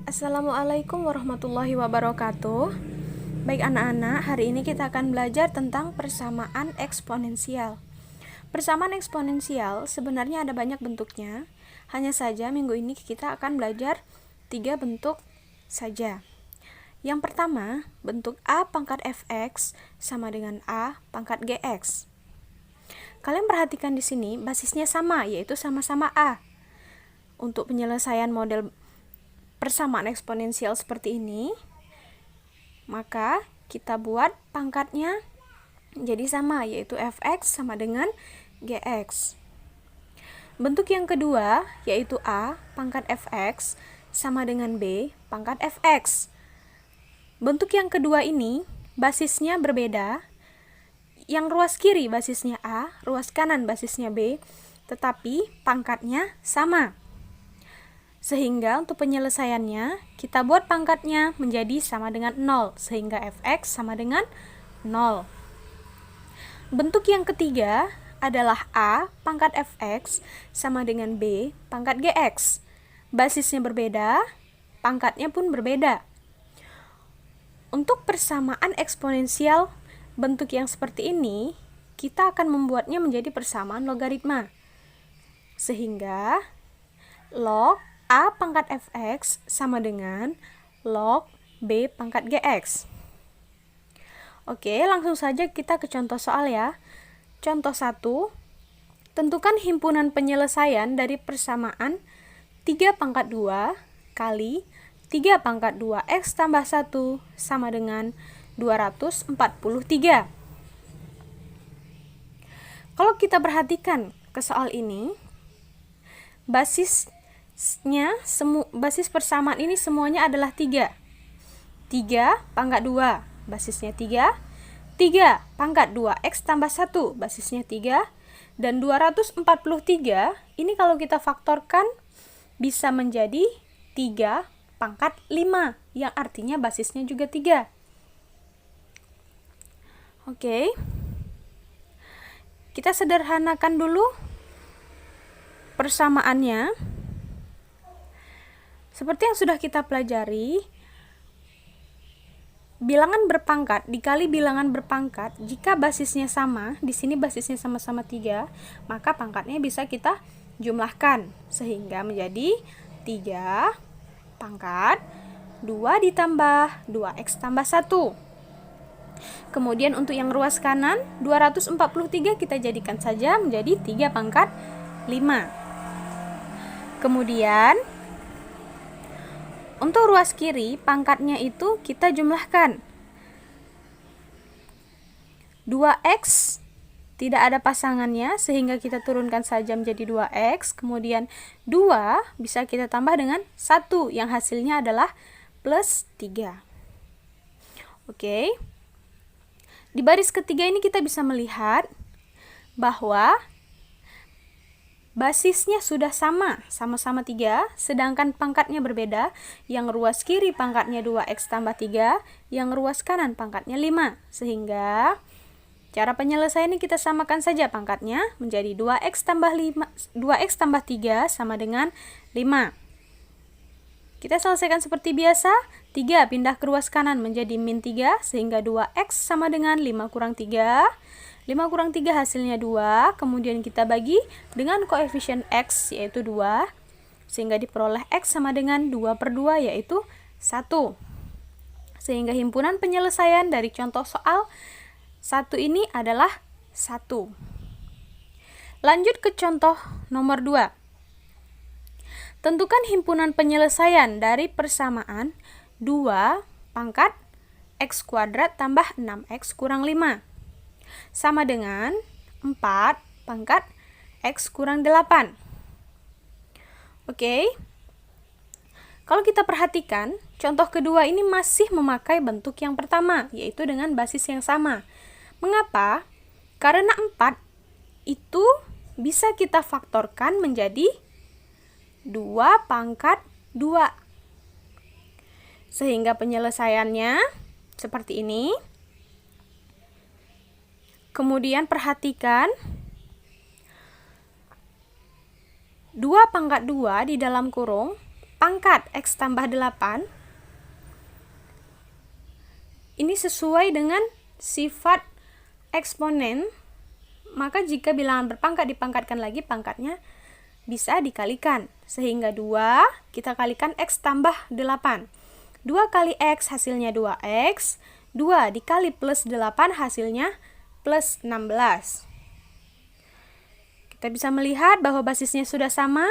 Assalamualaikum warahmatullahi wabarakatuh. Baik anak-anak, hari ini kita akan belajar tentang persamaan eksponensial. Persamaan eksponensial sebenarnya ada banyak bentuknya. Hanya saja minggu ini kita akan belajar 3 bentuk saja. Yang pertama, bentuk A pangkat fx sama dengan A pangkat gx. Kalian perhatikan di sini basisnya sama, yaitu sama-sama A. Untuk penyelesaian model persamaan eksponensial seperti ini, maka kita buat pangkatnya jadi sama, yaitu fx sama dengan gx. Bentuk yang kedua yaitu A pangkat fx sama dengan B pangkat fx. Bentuk yang kedua ini basisnya berbeda. Yang ruas kiri basisnya A, ruas kanan basisnya B, tetapi pangkatnya sama. Sehingga untuk penyelesaiannya, kita buat pangkatnya menjadi sama dengan 0, sehingga fx sama dengan 0. Bentuk yang ketiga adalah A pangkat fx sama dengan B pangkat gx. Basisnya berbeda, pangkatnya pun berbeda. Untuk persamaan eksponensial bentuk yang seperti ini, kita akan membuatnya menjadi persamaan logaritma. Sehingga log A pangkat fx sama dengan log B pangkat gx. Oke, langsung saja kita ke contoh soal ya. Contoh 1, tentukan himpunan penyelesaian dari persamaan 3 pangkat 2 kali 3 pangkat 2x tambah 1 sama dengan 243. Kalau kita perhatikan ke soal ini, basis persamaan ini semuanya adalah 3. 3 pangkat 2, basisnya 3. 3 pangkat 2x tambah 1, basisnya 3. Dan 243, ini kalau kita faktorkan bisa menjadi 3 pangkat 5, yang artinya basisnya juga 3. Oke. Kita sederhanakan dulu persamaannya. Seperti yang sudah kita pelajari, bilangan berpangkat dikali bilangan berpangkat, jika basisnya sama, di sini basisnya sama-sama 3, maka pangkatnya bisa kita jumlahkan, sehingga menjadi 3 pangkat 2 ditambah 2x tambah 1. Kemudian untuk yang ruas kanan, 243 kita jadikan saja menjadi 3 pangkat 5. Kemudian untuk ruas kiri, pangkatnya itu kita jumlahkan. 2x tidak ada pasangannya, sehingga kita turunkan saja menjadi 2x. Kemudian 2 bisa kita tambah dengan 1, yang hasilnya adalah plus 3. Oke. Di baris ketiga ini kita bisa melihat bahwa basisnya sudah sama-sama 3, sedangkan pangkatnya berbeda. Yang ruas kiri pangkatnya 2x tambah 3, yang ruas kanan pangkatnya 5. Sehingga cara penyelesaian ini kita samakan saja pangkatnya menjadi 2x tambah 3 sama dengan 5. Kita selesaikan seperti biasa. 3 pindah ke ruas kanan menjadi min 3, sehingga 2x sama dengan 5 kurang 3. 5 kurang 3 hasilnya 2, kemudian kita bagi dengan koefisien x yaitu 2, sehingga diperoleh x sama dengan 2/2 yaitu 1. Sehingga himpunan penyelesaian dari contoh soal 1 ini adalah 1. Lanjut ke contoh nomor 2. Tentukan himpunan penyelesaian dari persamaan 2 pangkat x kuadrat tambah 6x kurang 5 sama dengan 4 pangkat x kurang 8. Oke. Kalau kita perhatikan, contoh kedua ini masih memakai bentuk yang pertama, yaitu dengan basis yang sama. Mengapa? Karena 4 itu bisa kita faktorkan menjadi 2 pangkat 2. Sehingga penyelesaiannya seperti ini. Kemudian perhatikan 2 pangkat 2 di dalam kurung pangkat X tambah 8 ini sesuai dengan sifat eksponen, maka jika bilangan berpangkat dipangkatkan lagi, pangkatnya bisa dikalikan. Sehingga 2 kita kalikan X tambah 8. 2 kali X hasilnya 2X, 2 dikali plus 8 hasilnya plus 16. Kita bisa melihat bahwa basisnya sudah sama.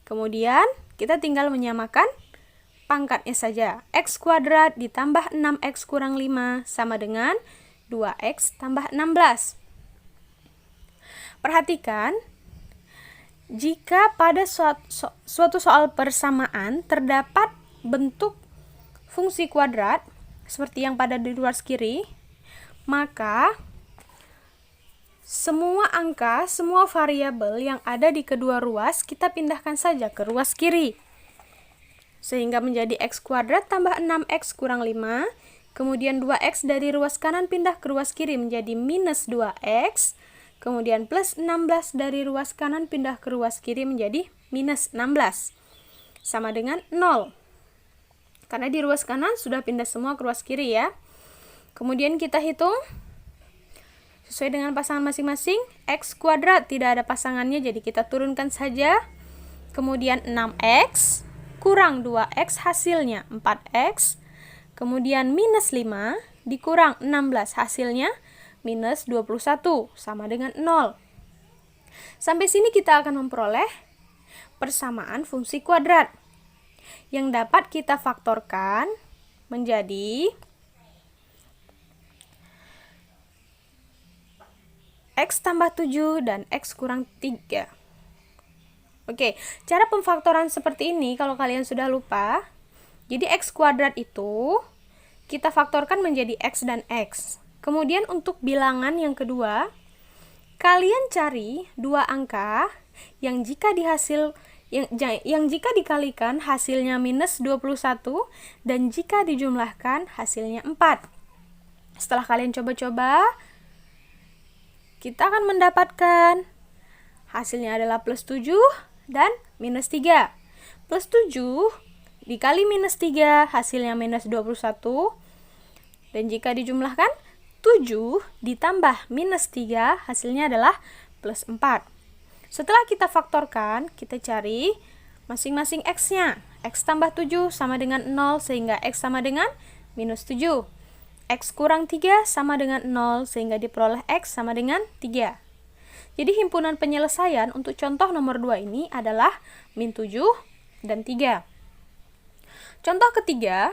Kemudian kita tinggal menyamakan pangkatnya saja. X kuadrat ditambah 6X kurang 5 sama dengan 2X tambah 16. Perhatikan, jika pada suatu soal persamaan terdapat bentuk fungsi kuadrat seperti yang pada di ruas kiri, maka semua angka, semua variabel yang ada di kedua ruas kita pindahkan saja ke ruas kiri. Sehingga menjadi X kuadrat tambah 6X kurang 5. Kemudian 2X dari ruas kanan pindah ke ruas kiri menjadi minus 2X. Kemudian plus 16 dari ruas kanan pindah ke ruas kiri menjadi minus 16. Sama dengan 0. Karena di ruas kanan sudah pindah semua ke ruas kiri ya. Kemudian kita hitung sesuai dengan pasangan masing-masing. X kuadrat tidak ada pasangannya, jadi kita turunkan saja. Kemudian 6X kurang 2X hasilnya 4X. Kemudian minus 5 dikurang 16 hasilnya minus 21 sama dengan 0. Sampai sini kita akan memperoleh persamaan fungsi kuadrat yang dapat kita faktorkan menjadi X tambah 7 dan X kurang 3. Oke, cara pemfaktoran seperti ini kalau kalian sudah lupa, jadi X kuadrat itu kita faktorkan menjadi X dan X. Kemudian untuk bilangan yang kedua, kalian cari dua angka yang jika dikalikan hasilnya minus 21 dan jika dijumlahkan hasilnya 4. Setelah kalian coba-coba, kita akan mendapatkan hasilnya adalah plus 7 dan minus 3. Plus 7 dikali minus 3 hasilnya minus 21. Dan jika dijumlahkan 7 ditambah minus 3 hasilnya adalah plus 4. Setelah kita faktorkan, kita cari masing-masing X-nya. X tambah 7 sama dengan 0 sehingga X sama dengan minus 7. X kurang 3 sama dengan 0 sehingga diperoleh X sama dengan 3. Jadi himpunan penyelesaian untuk contoh nomor 2 ini adalah min 7 dan 3. Contoh ketiga,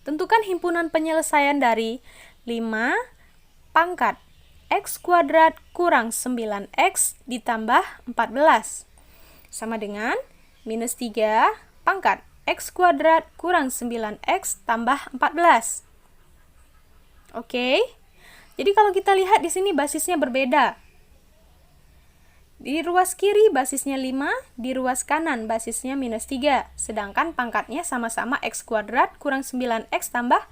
tentukan himpunan penyelesaian dari 5 pangkat X kuadrat kurang 9X ditambah 14 sama dengan minus 3 pangkat X kuadrat kurang 9X tambah 14. Oke, jadi kalau kita lihat di sini basisnya berbeda. Di ruas kiri basisnya 5, di ruas kanan basisnya minus 3. Sedangkan pangkatnya sama-sama X kuadrat kurang 9X tambah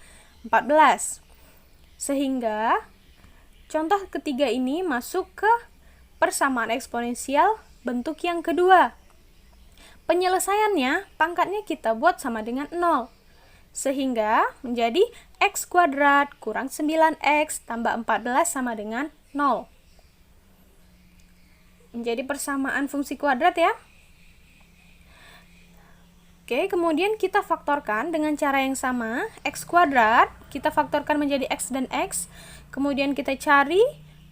14. Sehingga contoh ketiga ini masuk ke persamaan eksponensial bentuk yang kedua. Penyelesaiannya, pangkatnya kita buat sama dengan 0. Sehingga menjadi X kuadrat kurang 9X tambah 14 sama dengan 0. Menjadi persamaan fungsi kuadrat ya. Oke, kemudian kita faktorkan dengan cara yang sama. X kuadrat kita faktorkan menjadi X dan X. Kemudian kita cari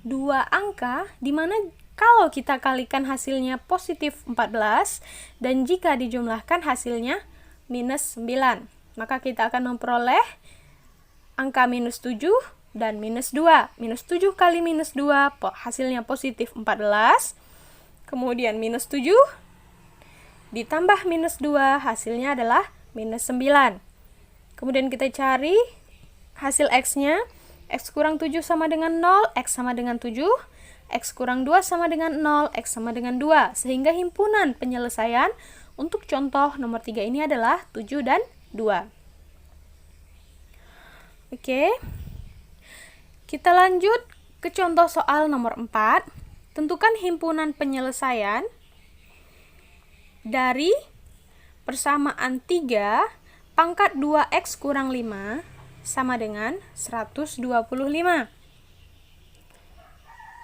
dua angka di mana kalau kita kalikan hasilnya positif 14 dan jika dijumlahkan hasilnya minus 9. Maka kita akan memperoleh angka minus 7 dan minus 2. Minus 7 kali minus 2 hasilnya positif 14. Kemudian minus 7 ditambah minus 2 hasilnya adalah minus 9. Kemudian kita cari hasil X-nya. X kurang 7 sama dengan 0, X sama dengan 7. X kurang 2 sama dengan 0, X sama dengan 2. Sehingga himpunan penyelesaian untuk contoh nomor 3 ini adalah 7 dan 2. Oke. Kita lanjut ke contoh soal nomor 4. Tentukan himpunan penyelesaian dari persamaan 3 pangkat 2x kurang 5 sama dengan 125.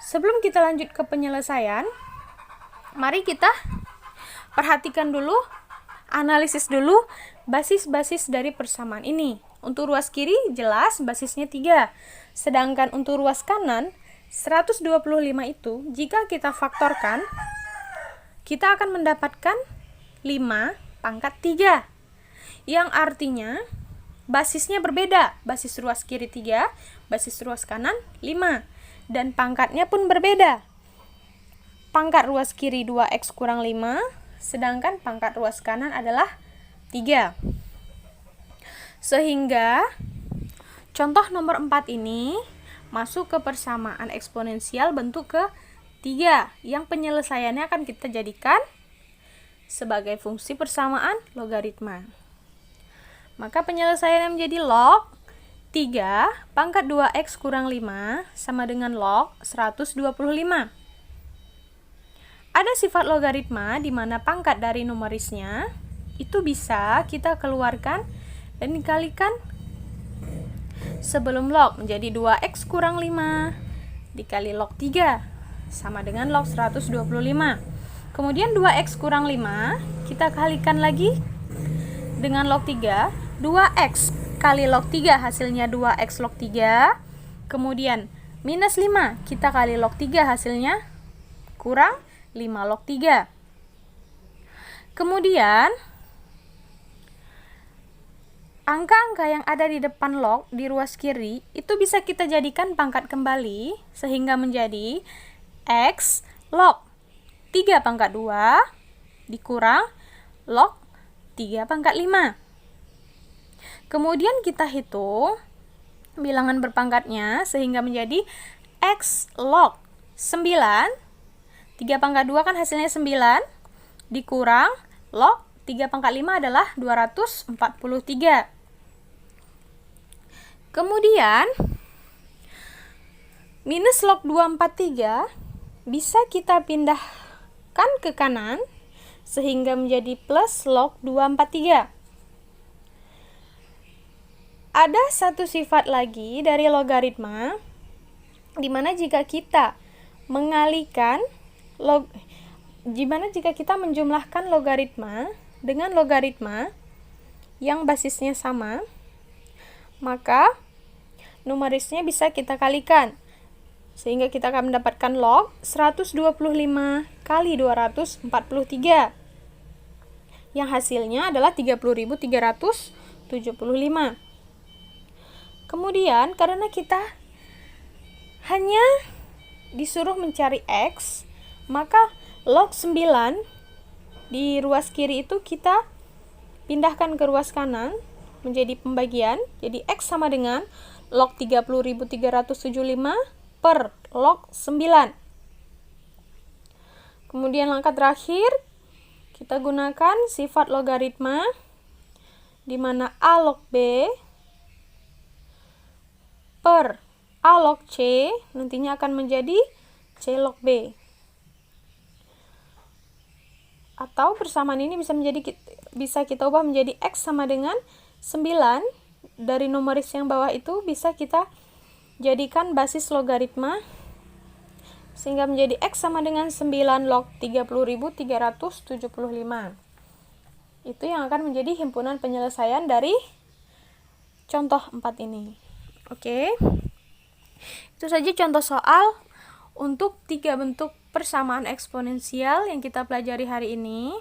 Sebelum kita lanjut ke penyelesaian, mari kita perhatikan dulu, analisis dulu basis-basis dari persamaan ini. Untuk ruas kiri jelas basisnya 3. Sedangkan untuk ruas kanan 125 itu jika kita faktorkan, kita akan mendapatkan 5 pangkat 3. Yang artinya basisnya berbeda. Basis ruas kiri 3, basis ruas kanan 5. Dan pangkatnya pun berbeda. Pangkat ruas kiri 2x kurang 5, sedangkan pangkat ruas kanan adalah 3. Sehingga contoh nomor 4 ini masuk ke persamaan eksponensial bentuk ke-3 yang penyelesaiannya akan kita jadikan sebagai fungsi persamaan logaritma. Maka penyelesaiannya menjadi log 3 pangkat 2x kurang 5 sama dengan log 125. Ada sifat logaritma di mana pangkat dari numerisnya itu bisa kita keluarkan dan dikalikan sebelum log, menjadi 2x kurang 5 dikali log 3 sama dengan log 125. Kemudian 2x kurang 5 kita kalikan lagi dengan log 3. 2x kali log 3 hasilnya 2x log 3. Kemudian minus 5 kita kali log 3 hasilnya kurang 5 log 3. Kemudian angka-angka yang ada di depan log di ruas kiri itu bisa kita jadikan pangkat kembali sehingga menjadi x log 3 pangkat 2 dikurang log 3 pangkat 5. Kemudian kita hitung bilangan berpangkatnya sehingga menjadi x log 9. 3 pangkat 2 kan hasilnya 9 dikurang log 3 pangkat 5 adalah 243. Kemudian minus log 243 bisa kita pindahkan ke kanan sehingga menjadi plus log 243. Ada satu sifat lagi dari logaritma di mana jika kita menjumlahkan logaritma dengan logaritma yang basisnya sama, maka numerisnya bisa kita kalikan sehingga kita akan mendapatkan log 125 kali 243 yang hasilnya adalah 30.375. Kemudian karena kita hanya disuruh mencari x, maka log 9 di ruas kiri itu kita pindahkan ke ruas kanan menjadi pembagian. Jadi x sama dengan log 30.375 per log 9. Kemudian langkah terakhir kita gunakan sifat logaritma di mana a log b per a log c nantinya akan menjadi c log b. Atau persamaan ini bisa kita ubah menjadi x sama dengan 9. Dari numeris yang bawah itu bisa kita jadikan basis logaritma sehingga menjadi x sama dengan 9 log 30.375. Itu yang akan menjadi himpunan penyelesaian dari contoh 4 ini. Oke, itu saja contoh soal untuk 3 bentuk persamaan eksponensial yang kita pelajari hari ini.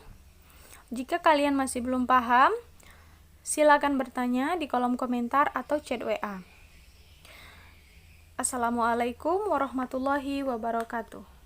Jika kalian masih belum paham, silakan bertanya di kolom komentar atau chat WA. Assalamualaikum warahmatullahi wabarakatuh.